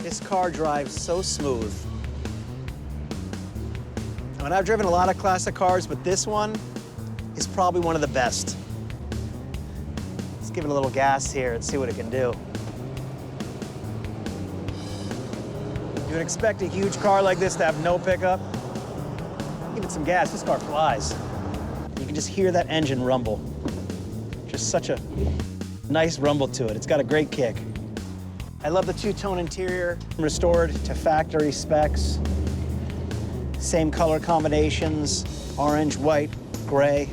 This car drives so smooth. I mean, I've driven a lot of classic cars, but this one is probably one of the best. Let's give it a little gas here and see what it can do. You would expect a huge car like this to have no pickup. Give it some gas, this car flies. You can just hear that engine rumble. Just such a nice rumble to it. It's got a great kick. I love the two-tone interior, restored to factory specs. Same color combinations, orange, white, gray.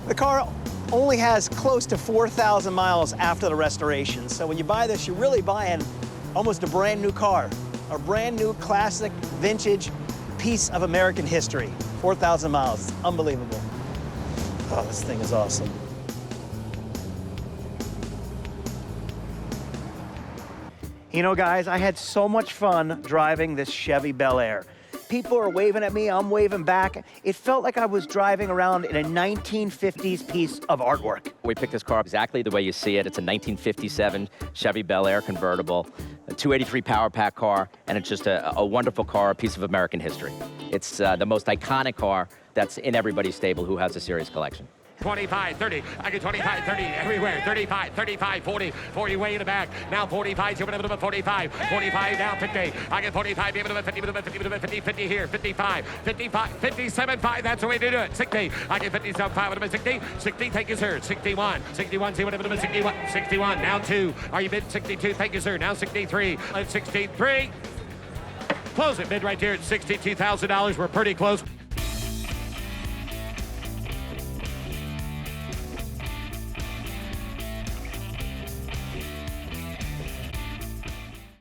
The car only has close to 4,000 miles after the restoration. So when you buy this, you're really buying almost a brand new car, a brand new classic vintage piece of American history. 4,000 miles, it's unbelievable. Oh, this thing is awesome. You know, guys, I had so much fun driving this Chevy Bel Air. People are waving at me, I'm waving back. It felt like I was driving around in a 1950s piece of artwork. We picked this car exactly the way you see it. It's a 1957 Chevy Bel Air convertible, a 283 Power Pack car, and it's just a wonderful car, a piece of American history. It's the most iconic car that's in everybody's stable who has a serious collection. 25, 30, I get 25, 30 everywhere, 35, 35, 40, 40 way in the back, now 45, 45, 45, now 50, I get 45, 50, 50 here, 55, 55, 57, 5, that's the way to do it, 60, I get 57, 5, 60, 60, thank you, sir, 61, 61, 61, 61, now 2, are you bid 62, thank you, sir, now 63, 63, close it, bid right here at $62,000, we're pretty close.